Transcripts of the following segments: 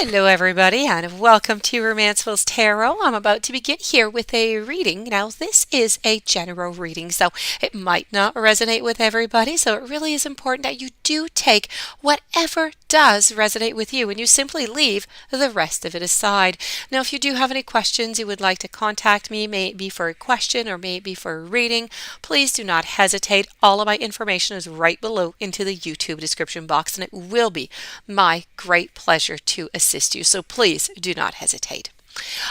Hello everybody and welcome to Romanceful's Tarot. I'm about to begin here with a reading. Now this is a general reading, so it might not resonate with everybody, so it really is important that you do take whatever does resonate with you and you simply leave the rest of it aside. Now if you do have any questions you would like to contact me, may it be for a question or may it be for a reading, please do not hesitate. All of my information is right below into the YouTube description box and it will be my great pleasure to assist you, so please do not hesitate.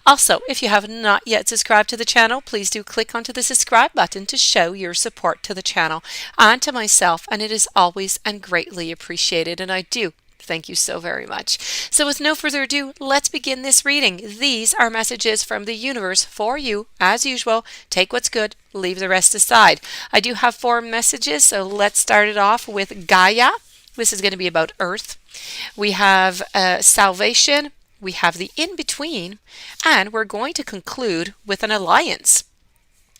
Also, if you have not yet subscribed to the channel, please do click onto the subscribe button to show your support to the channel and to myself, and it is always and greatly appreciated, and I do thank you so very much. So with no further ado, let's begin this reading. These are messages from the universe for you. As usual, take what's good, leave the rest aside. I do have 4 messages, so let's start it off with Gaia. This is going to be about Earth. We have salvation, we have the in-between, and we're going to conclude with an alliance.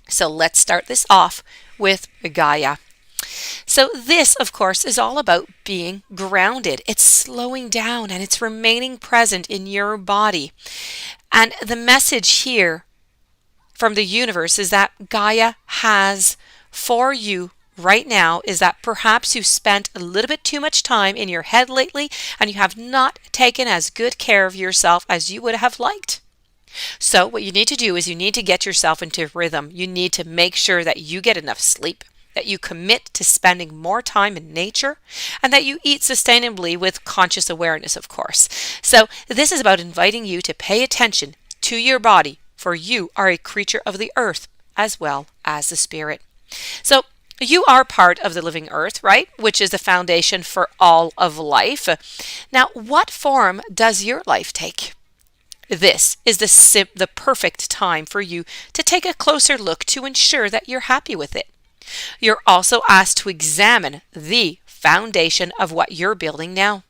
So let's start this off with Gaia. So this, of course, is all about being grounded. It's slowing down and it's remaining present in your body. And the message here from the universe is that Gaia has for you right now is that perhaps you've spent a little bit too much time in your head lately and you have not taken as good care of yourself as you would have liked. So what you need to do is you need to get yourself into rhythm. You need to make sure that you get enough sleep, that you commit to spending more time in nature, and that you eat sustainably with conscious awareness, of course. So this is about inviting you to pay attention to your body, for you are a creature of the earth as well as the spirit. So you are part of the living earth, right? Which is the foundation for all of life. Now, what form does your life take? This is the perfect time for you to take a closer look to ensure that you're happy with it. You're also asked to examine the foundation of what you're building now.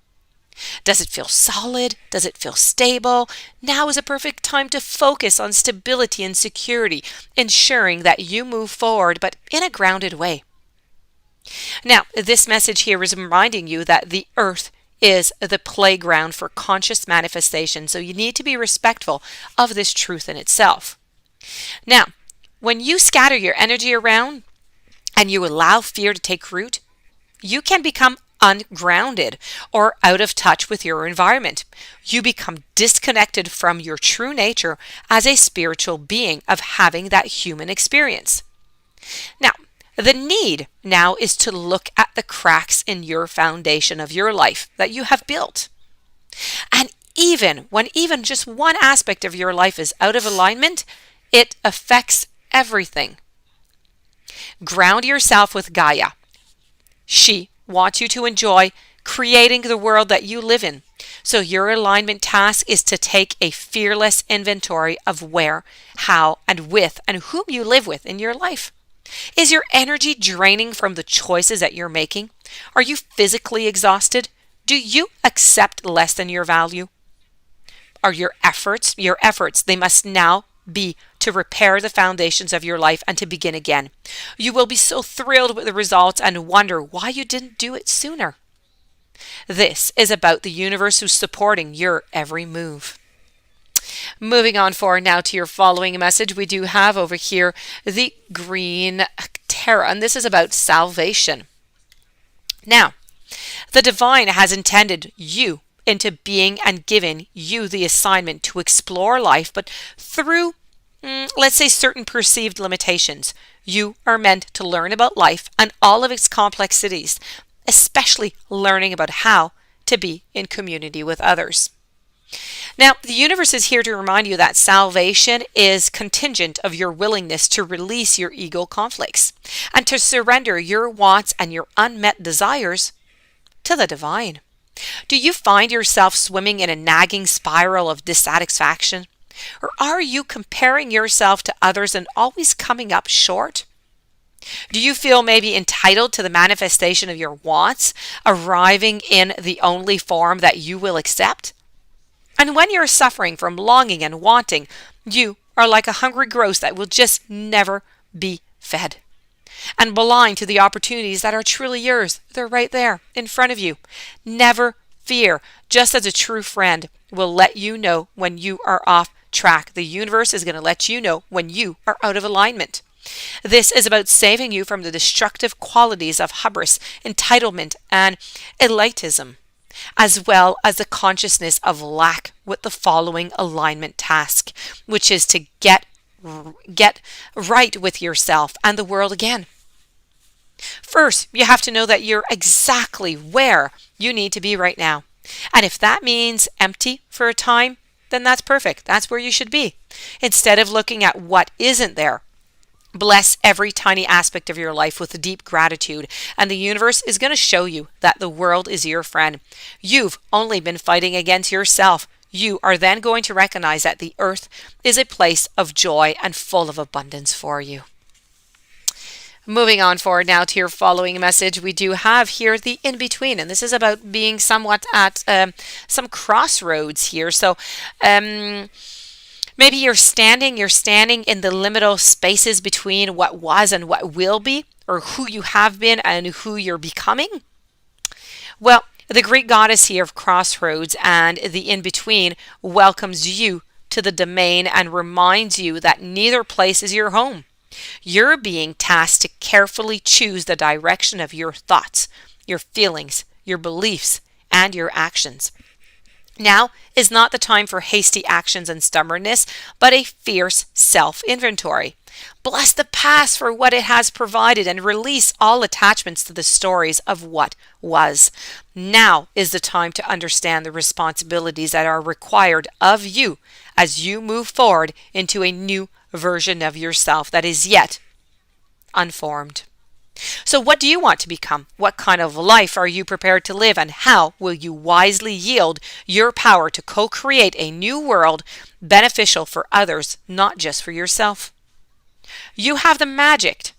Does it feel solid? Does it feel stable? Now is a perfect time to focus on stability and security, ensuring that you move forward, but in a grounded way. Now, this message here is reminding you that the earth is the playground for conscious manifestation, so you need to be respectful of this truth in itself. Now, when you scatter your energy around and you allow fear to take root, you can become ungrounded or out of touch with your environment. You become disconnected from your true nature as a spiritual being of having that human experience. Now, the need now is to look at the cracks in your foundation of your life that you have built. And even when just one aspect of your life is out of alignment, it affects everything. Ground yourself with Gaia. She wants you to enjoy creating the world that you live in. So your alignment task is to take a fearless inventory of where, how, and with, and whom you live with in your life. Is your energy draining from the choices that you're making? Are you physically exhausted? Do you accept less than your value? Are your efforts, they must now be to repair the foundations of your life and to begin again. You will be so thrilled with the results and wonder why you didn't do it sooner. This is about the universe who's supporting your every move. Moving on forward now to your following message, we do have over here the green tarot, and this is about salvation. Now, the divine has intended you into being and given you the assignment to explore life, but through, let's say, certain perceived limitations. You are meant to learn about life and all of its complexities, especially learning about how to be in community with others. Now, the universe is here to remind you that salvation is contingent of your willingness to release your ego conflicts and to surrender your wants and your unmet desires to the divine. Do you find yourself swimming in a nagging spiral of dissatisfaction? Or are you comparing yourself to others and always coming up short? Do you feel maybe entitled to the manifestation of your wants, arriving in the only form that you will accept? And when you're suffering from longing and wanting, you are like a hungry ghost that will just never be fed. And blind to the opportunities that are truly yours. They're right there in front of you. Never fear, just as a true friend will let you know when you are off track. The universe is going to let you know when you are out of alignment. This is about saving you from the destructive qualities of hubris, entitlement, and elitism, as well as the consciousness of lack with the following alignment task, which is to get right with yourself and the world again. First, you have to know that you're exactly where you need to be right now. And if that means empty for a time, then that's perfect. That's where you should be. Instead of looking at what isn't there, bless every tiny aspect of your life with deep gratitude, and the universe is going to show you that the world is your friend. You've only been fighting against yourself. You are then going to recognize that the earth is a place of joy and full of abundance for you. Moving on forward now to your following message, we do have here the in-between, and this is about being somewhat at some crossroads here. So maybe you're standing in the liminal spaces between what was and what will be, or who you have been and who you're becoming. Well, the Greek goddess here of crossroads and the in-between welcomes you to the domain and reminds you that neither place is your home. You're being tasked to carefully choose the direction of your thoughts, your feelings, your beliefs, and your actions. Now is not the time for hasty actions and stubbornness, but a fierce self-inventory. Bless the past for what it has provided and release all attachments to the stories of what was. Now is the time to understand the responsibilities that are required of you as you move forward into a new version of yourself that is yet unformed. So what do you want to become? What kind of life are you prepared to live? And how will you wisely yield your power to co-create a new world beneficial for others, not just for yourself? You have the magic,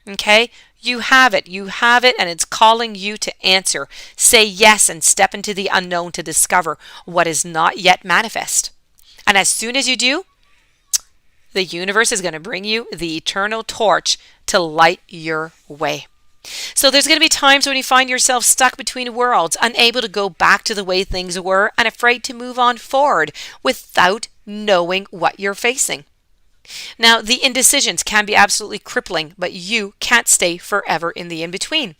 okay? You have it, and it's calling you to answer. Say yes and step into the unknown to discover what is not yet manifest. And as soon as you do, the universe is going to bring you the eternal torch to light your way. So there's going to be times when you find yourself stuck between worlds, unable to go back to the way things were and afraid to move on forward without knowing what you're facing. Now, the indecisions can be absolutely crippling, but you can't stay forever in the in-between.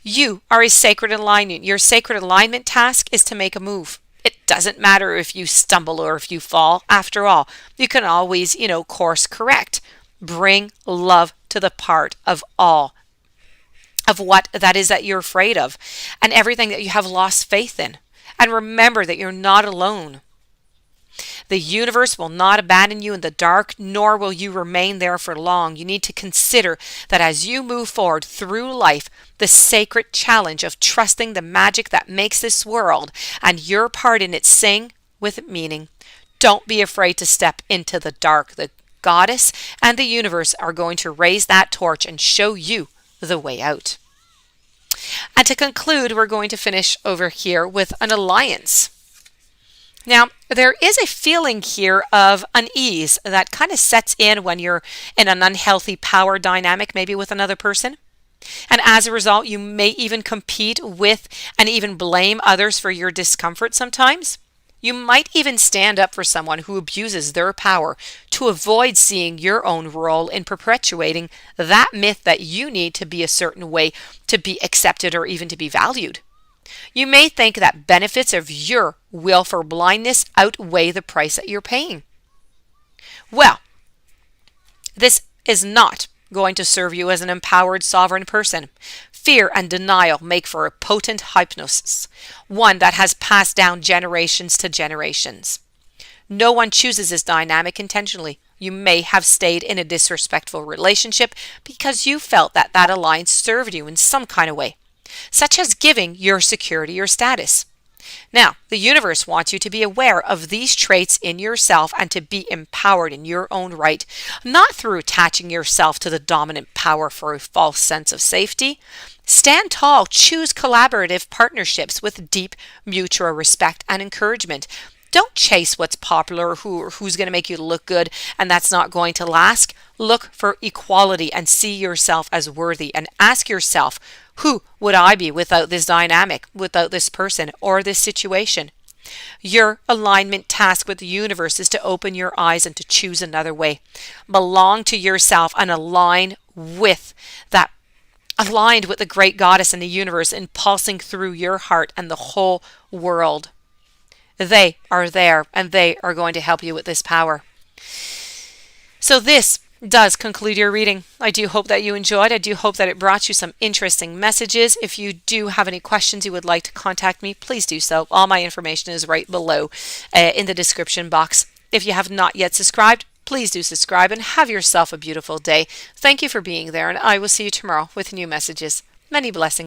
You are a sacred alignment. Your sacred alignment task is to make a move. It doesn't matter if you stumble or if you fall. After all, you can always, course correct. Bring love to the part of all of what that is that you're afraid of and everything that you have lost faith in. And remember that you're not alone. The universe will not abandon you in the dark, nor will you remain there for long. You need to consider that as you move forward through life, the sacred challenge of trusting the magic that makes this world and your part in it sing with meaning. Don't be afraid to step into the dark. The goddess and the universe are going to raise that torch and show you the way out. And to conclude, we're going to finish over here with an alliance. Now, there is a feeling here of unease that kind of sets in when you're in an unhealthy power dynamic, maybe with another person. And as a result, you may even compete with and even blame others for your discomfort sometimes. You might even stand up for someone who abuses their power to avoid seeing your own role in perpetuating that myth that you need to be a certain way to be accepted or even to be valued. You may think that benefits of your willful blindness outweigh the price that you're paying. Well, this is not going to serve you as an empowered sovereign person. Fear and denial make for a potent hypnosis, one that has passed down generations to generations. No one chooses this dynamic intentionally. You may have stayed in a disrespectful relationship because you felt that that alliance served you in some kind of way, such as giving your security or status. Now, the universe wants you to be aware of these traits in yourself and to be empowered in your own right, not through attaching yourself to the dominant power for a false sense of safety. Stand tall, choose collaborative partnerships with deep mutual respect and encouragement. Don't chase what's popular or who's going to make you look good and that's not going to last. Look for equality and see yourself as worthy and ask yourself, who would I be without this dynamic, without this person or this situation? Your alignment task with the universe is to open your eyes and to choose another way. Belong to yourself and aligned with the great goddess in the universe impulsing through your heart and the whole world. They are there and they are going to help you with this power. So this does conclude your reading. I do hope that you enjoyed. I do hope that it brought you some interesting messages. If you do have any questions you would like to contact me, please do so. All my information is right below in the description box. If you have not yet subscribed, please do subscribe and have yourself a beautiful day. Thank you for being there, and I will see you tomorrow with new messages. Many blessings.